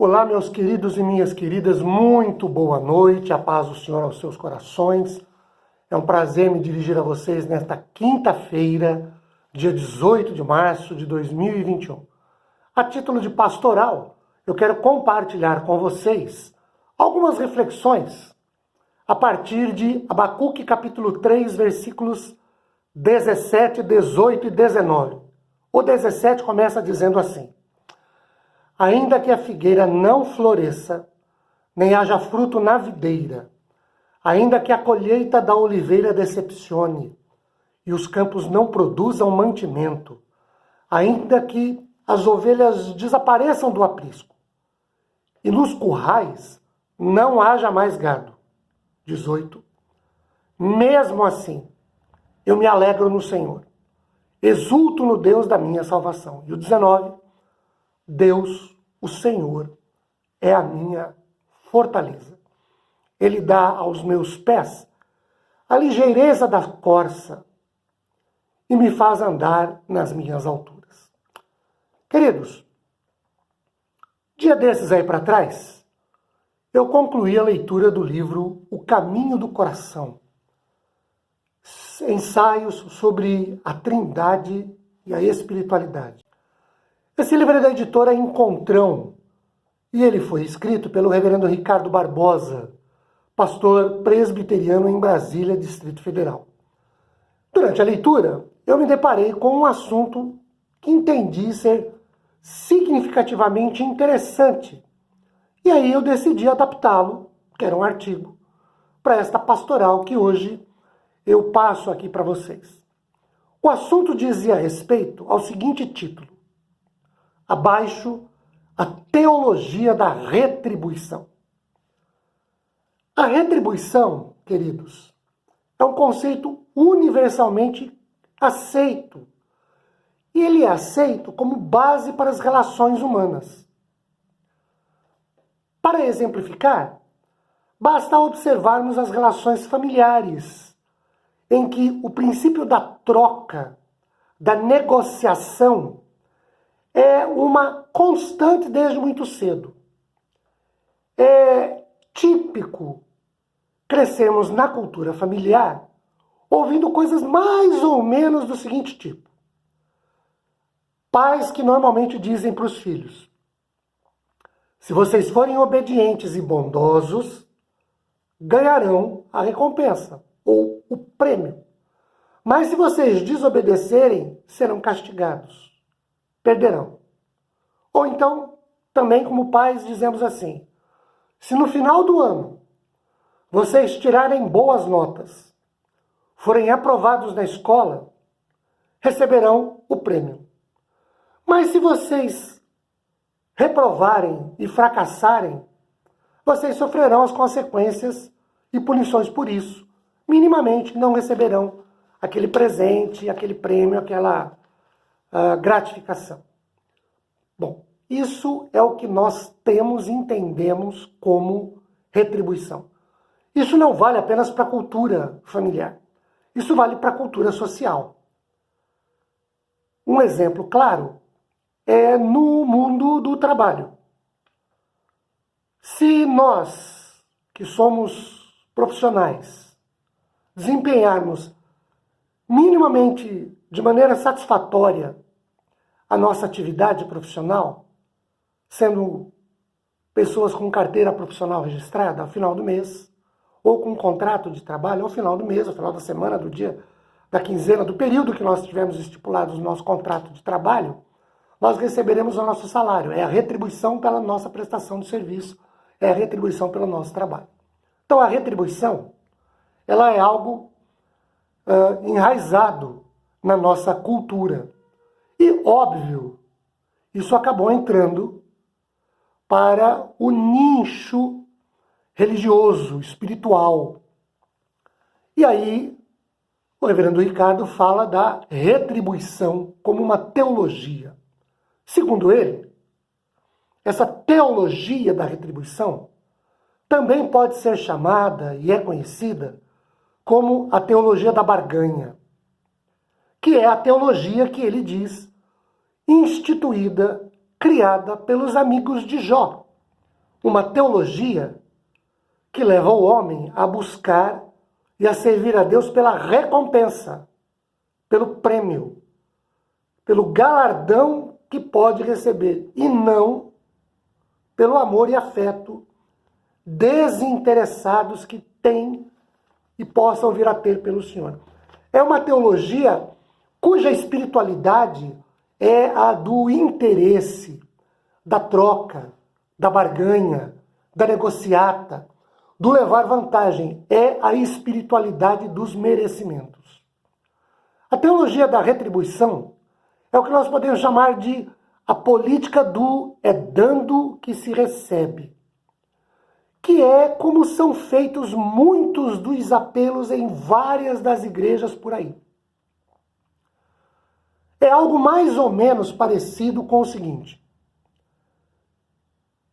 Olá, meus queridos e minhas queridas, muito boa noite, a paz do Senhor aos seus corações. É um prazer me dirigir a vocês nesta quinta-feira, dia 18 de março de 2021. A título de pastoral, eu quero compartilhar com vocês algumas reflexões a partir de Abacuque capítulo 3, versículos 17, 18 e 19. O 17 começa dizendo assim: ainda que a figueira não floresça, nem haja fruto na videira, ainda que a colheita da oliveira decepcione, e os campos não produzam mantimento, ainda que as ovelhas desapareçam do aprisco, e nos currais não haja mais gado. 18. Mesmo assim, eu me alegro no Senhor, exulto no Deus da minha salvação. E o 19. Deus, o Senhor, é a minha fortaleza. Ele dá aos meus pés a ligeireza da corça e me faz andar nas minhas alturas. Queridos, dia desses aí para trás, eu concluí a leitura do livro O Caminho do Coração. Ensaios sobre a Trindade e a espiritualidade. Esse livro é da editora Encontrão e ele foi escrito pelo reverendo Ricardo Barbosa, pastor presbiteriano em Brasília, Distrito Federal. Durante a leitura, eu me deparei com um assunto que entendi ser significativamente interessante. E aí eu decidi adaptá-lo, que era um artigo, para esta pastoral que hoje eu passo aqui para vocês. O assunto dizia respeito ao seguinte título: abaixo, a teologia da retribuição. A retribuição, queridos, é um conceito universalmente aceito. E ele é aceito como base para as relações humanas. Para exemplificar, basta observarmos as relações familiares, em que o princípio da troca, da negociação, é uma constante desde muito cedo. É típico crescermos na cultura familiar ouvindo coisas mais ou menos do seguinte tipo. Pais que normalmente dizem para os filhos: se vocês forem obedientes e bondosos, ganharão a recompensa ou o prêmio. Mas se vocês desobedecerem, serão castigados. Perderão. Ou então, também como pais, dizemos assim: se no final do ano vocês tirarem boas notas, forem aprovados na escola, receberão o prêmio. Mas se vocês reprovarem e fracassarem, vocês sofrerão as consequências e punições por isso. Minimamente não receberão aquele presente, aquele prêmio, aquela gratificação. Bom, isso é o que nós temos e entendemos como retribuição. Isso não vale apenas para a cultura familiar. Isso vale para a cultura social. Um exemplo claro é no mundo do trabalho. Se nós, que somos profissionais, desempenharmos minimamente de maneira satisfatória a nossa atividade profissional, sendo pessoas com carteira profissional registrada ao final do mês, ou com contrato de trabalho ao final do mês, ao final da semana, do dia, da quinzena, do período que nós tivemos estipulado no nosso contrato de trabalho, nós receberemos o nosso salário. É a retribuição pela nossa prestação de serviço, é a retribuição pelo nosso trabalho. Então a retribuição, ela é algo enraizado na nossa cultura. E, óbvio, isso acabou entrando para o nicho religioso, espiritual. E aí, o reverendo Ricardo fala da retribuição como uma teologia. Segundo ele, essa teologia da retribuição também pode ser chamada e é conhecida como a teologia da barganha, que é a teologia que ele diz instituída, criada pelos amigos de Jó. uma teologia que leva o homem a buscar e a servir a Deus pela recompensa, pelo prêmio, pelo galardão que pode receber, e não pelo amor e afeto desinteressados que têm e possam vir a ter pelo Senhor. É uma teologia cuja espiritualidade é a do interesse, da troca, da barganha, da negociata, do levar vantagem. É a espiritualidade dos merecimentos. A teologia da retribuição é o que nós podemos chamar de a política do é dando que se recebe, que é como são feitos muitos dos apelos em várias das igrejas por aí. É algo mais ou menos parecido com o seguinte: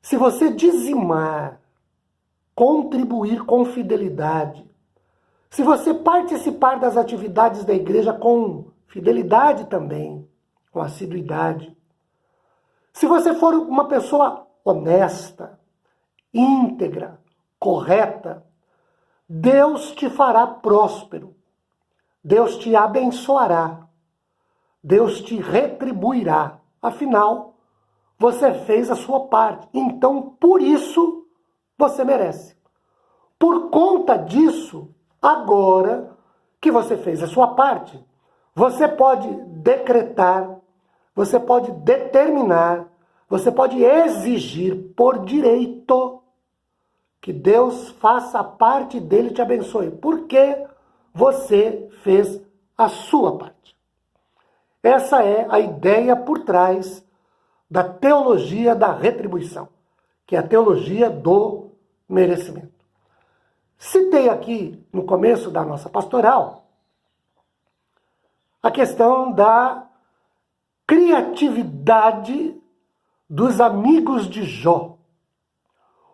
se você dizimar, contribuir com fidelidade, se você participar das atividades da igreja com fidelidade também, com assiduidade, se você for uma pessoa honesta, íntegra, correta, Deus te fará próspero, Deus te abençoará, Deus te retribuirá. Afinal, você fez a sua parte. Então, por isso, você merece. Por conta disso, agora que você fez a sua parte, você pode decretar, você pode determinar, você pode exigir por direito que Deus faça a parte dele e te abençoe, porque você fez a sua parte. Essa é a ideia por trás da teologia da retribuição, que é a teologia do merecimento. Citei aqui, no começo da nossa pastoral, a questão da criatividade dos amigos de Jó.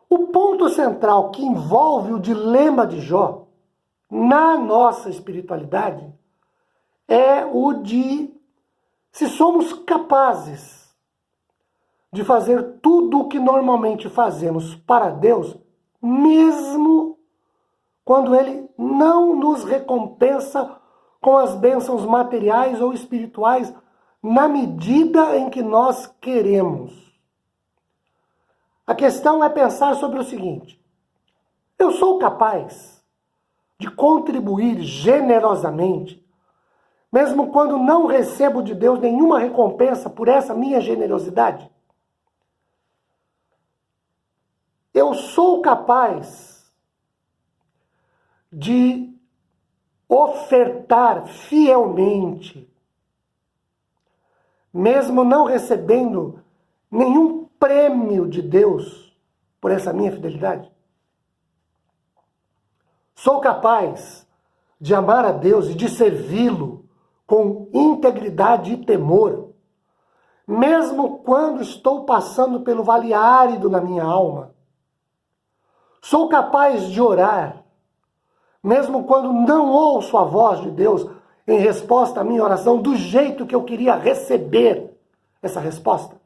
O ponto central que envolve o dilema de Jó, na nossa espiritualidade, é o de se somos capazes de fazer tudo o que normalmente fazemos para Deus, mesmo quando Ele não nos recompensa com as bênçãos materiais ou espirituais na medida em que nós queremos. A questão é pensar sobre o seguinte: eu sou capaz de contribuir generosamente, mesmo quando não recebo de Deus nenhuma recompensa por essa minha generosidade? Eu sou capaz de ofertar fielmente, mesmo não recebendo nenhum prêmio de Deus por essa minha fidelidade? Sou capaz de amar a Deus e de servi-lo com integridade e temor, mesmo quando estou passando pelo vale árido na minha alma? Sou capaz de orar, mesmo quando não ouço a voz de Deus em resposta à minha oração do jeito que eu queria receber essa resposta?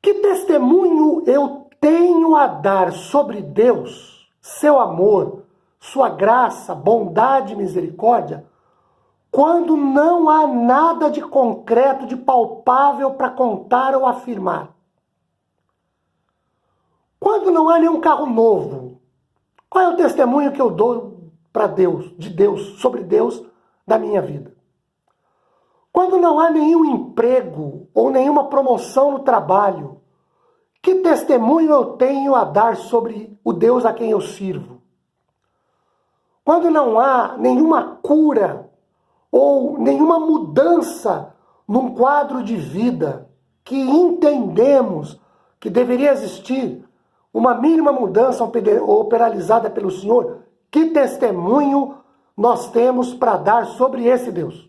Que testemunho eu tenho a dar sobre Deus, seu amor, sua graça, bondade e misericórdia, quando não há nada de concreto, de palpável para contar ou afirmar? Quando não há nenhum carro novo, qual é o testemunho que eu dou para Deus, de Deus, sobre Deus, da minha vida? Quando não há nenhum emprego ou nenhuma promoção no trabalho, que testemunho eu tenho a dar sobre o Deus a quem eu sirvo? Quando não há nenhuma cura ou nenhuma mudança num quadro de vida que entendemos que deveria existir uma mínima mudança operalizada pelo Senhor, que testemunho nós temos para dar sobre esse Deus?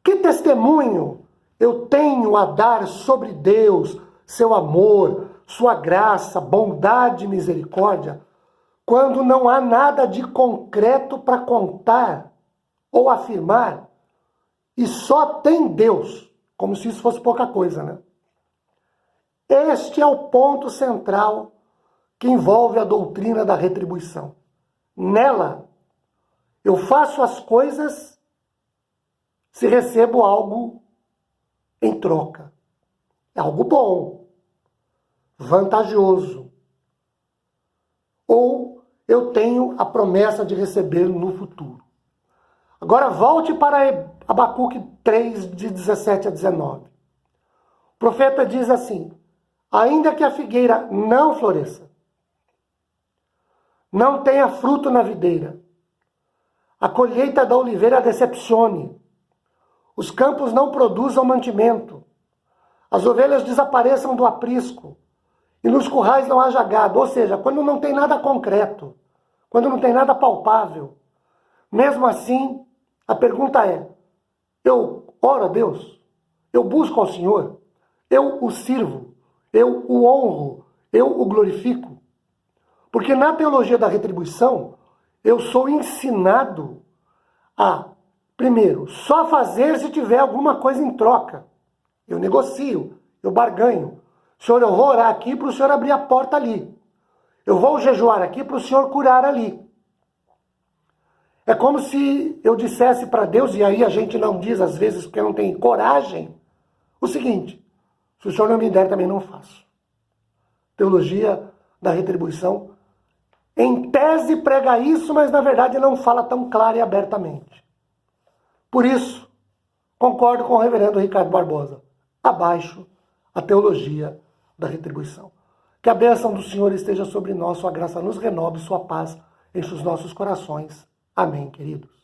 Que testemunho eu tenho a dar sobre Deus, seu amor, sua graça, bondade e misericórdia, quando não há nada de concreto para contar ou afirmar, e só tem Deus, como se isso fosse pouca coisa, né? Este é o ponto central que envolve a doutrina da retribuição. Nela, eu faço as coisas se recebo algo em troca. É algo bom, vantajoso. Ou eu tenho a promessa de receber no futuro. Agora volte para Abacuque 3, de 17 a 19. O profeta diz assim: ainda que a figueira não floresça, não tenha fruto na videira, a colheita da oliveira decepcione, os campos não produzam mantimento, as ovelhas desapareçam do aprisco, e nos currais não haja gado. Ou seja, quando não tem nada concreto, quando não tem nada palpável, mesmo assim, a pergunta é: eu oro a Deus? Eu busco ao Senhor? Eu o sirvo? Eu o honro? Eu o glorifico? Porque na teologia da retribuição, eu sou ensinado a, primeiro, só fazer se tiver alguma coisa em troca. Eu negocio, eu barganho. Senhor, eu vou orar aqui para o Senhor abrir a porta ali. Eu vou jejuar aqui para o Senhor curar ali. É como se eu dissesse para Deus, e aí a gente não diz às vezes porque não tem coragem, o seguinte: se o Senhor não me der, também não faço. Teologia da retribuição, em tese prega isso, mas na verdade não fala tão clara e abertamente. Por isso, concordo com o reverendo Ricardo Barbosa. Abaixo a teologia da retribuição. Que a bênção do Senhor esteja sobre nós, sua graça nos renove, sua paz enche os nossos corações. Amém, queridos.